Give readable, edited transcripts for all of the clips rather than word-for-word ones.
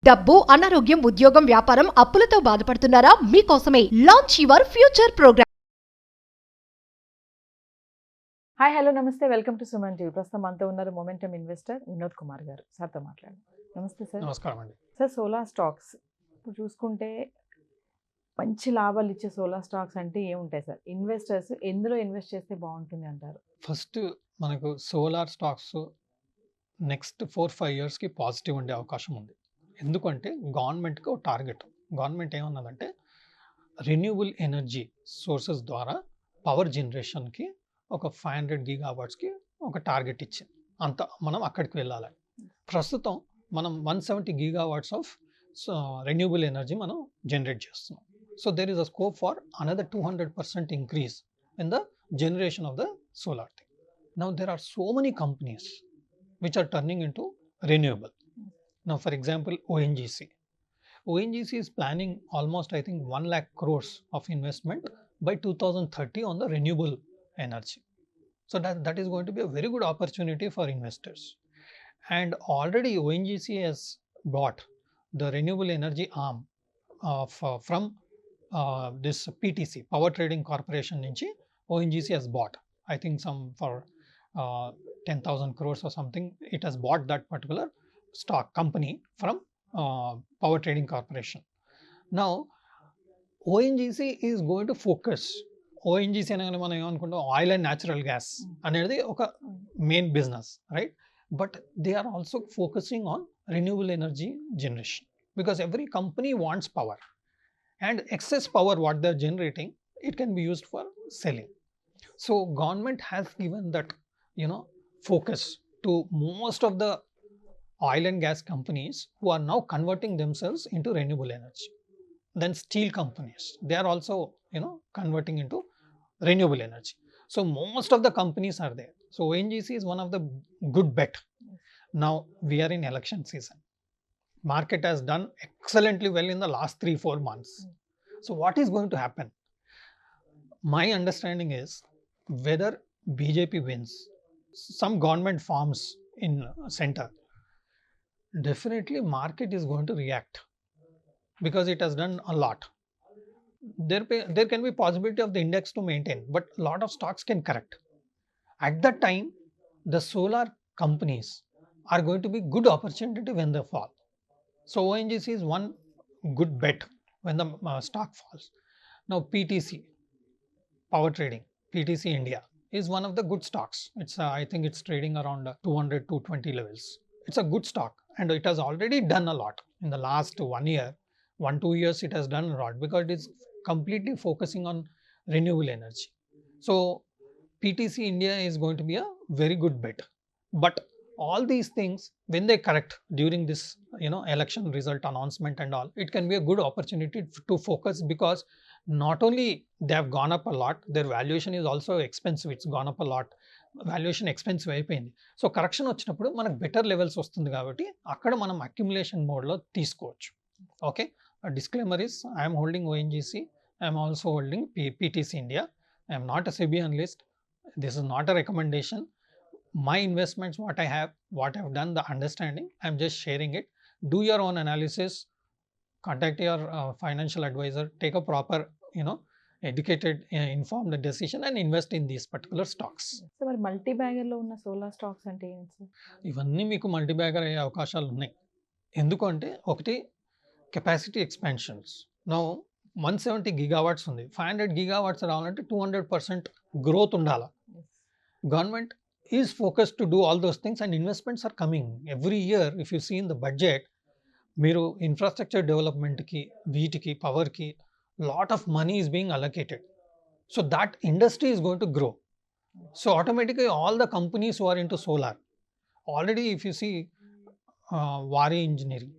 డబ్బు, అనారోగ్యం, ఉద్యోగం, వ్యాపారం, అప్పులతో బాధపడుతున్నారా? మీకోసమే launch your future programme. Hi hello నమస్తే, వెల్కమ్ టు సుమన్ టీవీ. ప్రస్తుతం మనతో ఉన్నారు మొమెంటమ్ ఇన్వెస్టర్ వినోద్ కుమార్ గారు. సార్తో మాట్లాడండి. నమస్తే సార్. నమస్కారం అండి. సార్, సోలార్ స్టాక్స్ ఇప్పుడు చూసుకుంటే మంచి లాభాలు ఇచ్చే సోలార్ స్టాక్స్ అంటే ఏముంటాయి సార్? ఇన్వెస్టర్స్ ఎందులో ఇన్వెస్ట్ చేస్తే బాగుంటుంది అంటారు? ఫస్ట్ మనకు సోలార్ స్టాక్స్ నెక్స్ట్ 4-5 ఇయర్స్కి పాజిటివ్ ఉండే అవకాశం ఉంది. ఎందుకంటే గవర్నమెంట్కి ఒక టార్గెట్. గవర్నమెంట్ ఏమన్నదంటే రెన్యూబుల్ ఎనర్జీ సోర్సెస్ ద్వారా పవర్ జనరేషన్కి ఒక 500 గీగావాట్స్కి ఒక టార్గెట్ ఇచ్చింది. అంత మనం అక్కడికి వెళ్ళాలి. ప్రస్తుతం మనం 170 గీగావాట్స్ ఆఫ్ రెన్యూబుల్ ఎనర్జీ మనం జనరేట్ చేస్తున్నాం. So there is a scope for another 200% increase in the generation of the solar thing. Now there are so many companies which are turning into renewable. Now for example ONGC is planning almost I think 1 lakh crores of investment by 2030 on the renewable energy. So that is going to be a very good opportunity for investors. And already ONGC has bought the renewable energy arm of from this PTC Power Trading Corporation nunchi ONGC has bought, I think some for 10,000 crores or something. It has bought that particular stock company from Power Trading Corporation. Now ONGC is going to focus. ONGC అనగానే మనం ఏమనుకుంటాం, oil and natural gas అనేది ఒక main business, right? But they are also focusing on renewable energy generation because every company wants power and excess power what they are generating, it can be used for selling. So government has given that focus to most of the oil and gas companies who are now converting themselves into renewable energy. Then steel companies, they are also converting into renewable energy. So most of the companies are there. So ONGC is one of the good bet. Now we are in election season. Market has done excellently well in the last 3-4 months. So what is going to happen? My understanding is whether BJP wins, some government forms in center, definitely market is going to react because it has done a lot. There can be possibility of the index to maintain, but a lot of stocks can correct. At that time, the solar companies are going to be good opportunity when they fall. So ONGC is one good bet when the stock falls. Now PTC Power Trading, PTC India is one of the good stocks. It's I think it's trading around 200-220 levels. It's a good stock and it has already done a lot in the last 1-2 years. It has done a lot because it is completely focusing on renewable energy. So PTC India is going to be a very good bet. But all these things, when they correct during this election result announcement and all, it can be a good opportunity to focus because not only they have gone up a lot, their valuation is also expensive. It's gone up a lot. Valuation expensive అయిపోయింది. So correction వచ్చినప్పుడు మనకు better levels వస్తుంది కాబట్టి అక్కడ మనం accumulation మోడ్లో తీసుకోవచ్చు. Okay, disclaimer is I'm holding ONGC, I'm also holding PTC India. I'm not a SEBI analyst. This is not a recommendation. My investments, what I have done, the understanding, I'm just sharing it. Do your own analysis, contact your financial advisor, take a proper educated informed decision and invest in these particular stocks. So మరి multi bagger లో ఉన్న solar stocks అంటే ఏంటి sir? ఇవన్నీ మీకు multi bagger అయ్యే అవకాశాలు ఉన్నాయి. ఎందుకంటే ఒకటి కెపాసిటీ ఎక్స్పాన్షన్స్. నౌ 170 గీగావాట్స్ ఉంది. 500 గీగావాట్స్ రావాలంటే 200% గ్రోత్ ఉండాలి. Government is focused to do all those things and investments are coming every year. If you see in the budget, మీరు infrastructure development ki, వీటికి పవర్ కి lot of money is being allocated. So that industry is going to grow. So automatically all the companies who are into solar, already if you see Wari Engineering,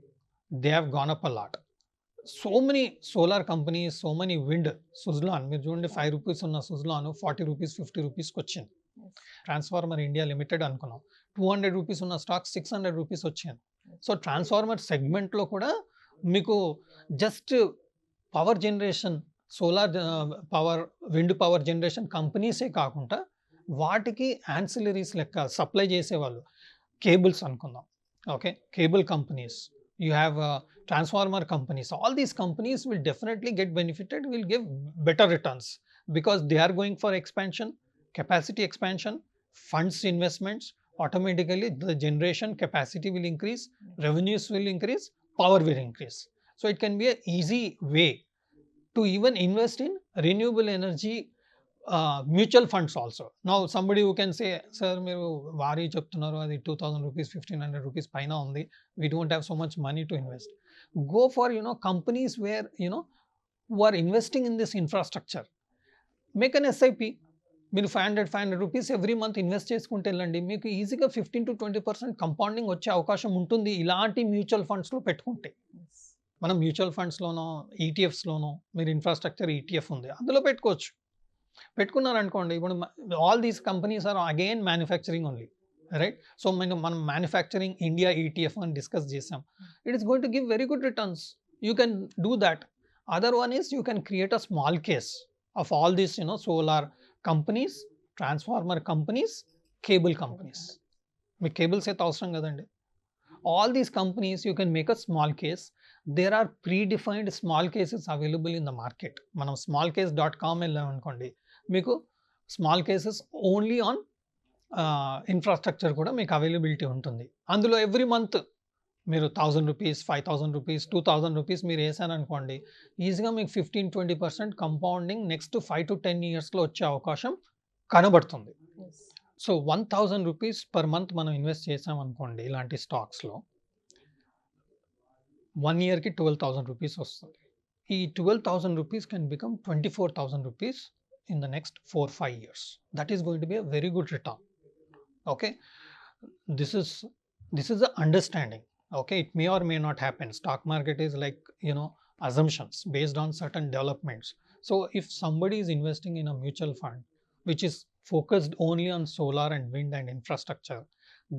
they have gone up a lot. So many solar companies, so many wind, Suzlon, మీరు చూడండి 5 rupees ఉన్న Suzlon 40 rupees 50 రూపీస్కి వచ్చింది. Transformer India limited అనుకున్నాం, 200 rupees ఉన్న stock 600 rupees వచ్చింది. So transformer సెగ్మెంట్లో కూడా మీకు just power generation, solar power, wind power generation కంపెనీసే కాకుండా వాటికి యాన్సిలరీస్ లెక్క సప్లై చేసేవాళ్ళు, కేబుల్స్ అనుకుందాం, okay, cable companies, you have transformer companies. All these companies will definitely get benefited, will give better returns because they are going for expansion, capacity expansion, funds investments. Automatically, the generation capacity will increase, revenues will increase, power will increase. So it can be an easy way to even invest in renewable energy mutual funds also. Now somebody who can say, sir, మీరు వారి చెప్తున్నారు అది 2000 rupees 1500 rupees పైన ఉంది, we don't have so much money to invest. Go for companies where who are investing in this infrastructure. Make an SIP. మీరు 500 rupees every month invest చేసుకుంటే వెళ్ళండి, మీకు ఈజీగా 15-20% కంపౌండింగ్ వచ్చే అవకాశం ఉంటుంది ఇలాంటి మ్యూచువల్ ఫండ్స్లో పెట్టుకుంటే. మనం మ్యూచువల్ ఫండ్స్లోనో ఈటీఎఫ్స్లోనో మీరు ఇన్ఫ్రాస్ట్రక్చర్ ఈటీఎఫ్ ఉంది అందులో పెట్టుకోవచ్చు. పెట్టుకున్నారనుకోండి, ఇప్పుడు all these companies are again manufacturing only, right? So మనం మ్యానుఫ్యాక్చరింగ్ ఇండియా ఈటీఎఫ్ అని డిస్కస్ చేసాం. It is going to give very good returns. You can do that. Other one is you can create a small case of all these solar companies, transformer companies, cable companies. మీకు cables అయితే అవసరం కదండి. All these companies you can make a small case. There are predefined small cases available in the market. మనం smallcase.com వెళ్ళాం అనుకోండి, మీకు small cases only on infrastructure కూడా మీకు అవైలబిలిటీ ఉంటుంది. అందులో ఎవ్రీ మంత్ మీరు 1000 రూపీస్, 5000 రూపీస్, 2000 రూపీస్ మీరు వేసారనుకోండి, ఈజీగా మీకు 15-20% కంపౌండింగ్ నెక్స్ట్ 5 to 10 ఇయర్స్లో వచ్చే అవకాశం కనబడుతుంది. సో 1000 రూపీస్ పర్ మంత్ మనం ఇన్వెస్ట్ చేసాం అనుకోండి ఇలాంటి స్టాక్స్లో, 1 ఇయర్కి 12,000 రూపీస్ వస్తుంది. ఈ 12,000 rupees can become 24,000 rupees in the next 4-5 years. That is going to be a very good return. Okay, this is the understanding. Okay, it may or may not happen. Stock market is like assumptions based on certain developments. So if somebody is investing in a mutual fund which is focused only on solar and wind and infrastructure,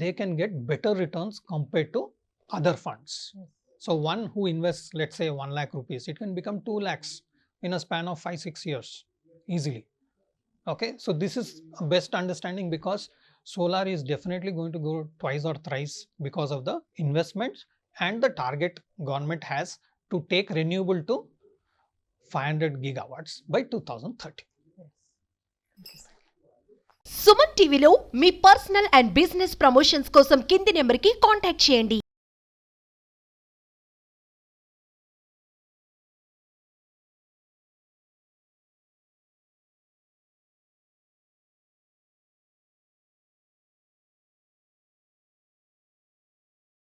they can get better returns compared to other funds. So one who invests, let's say 1 lakh rupees, it can become 2 lakhs in a span of 5-6 years easily. Okay, so this is a best understanding because solar is definitely going to go twice or thrice because of the investments and the target government has to take renewable to 500 gigawatts by 2030. Suman టీవీలో మీ personal and business promotions కోసం కింది నెంబర్కి contact చేయండి.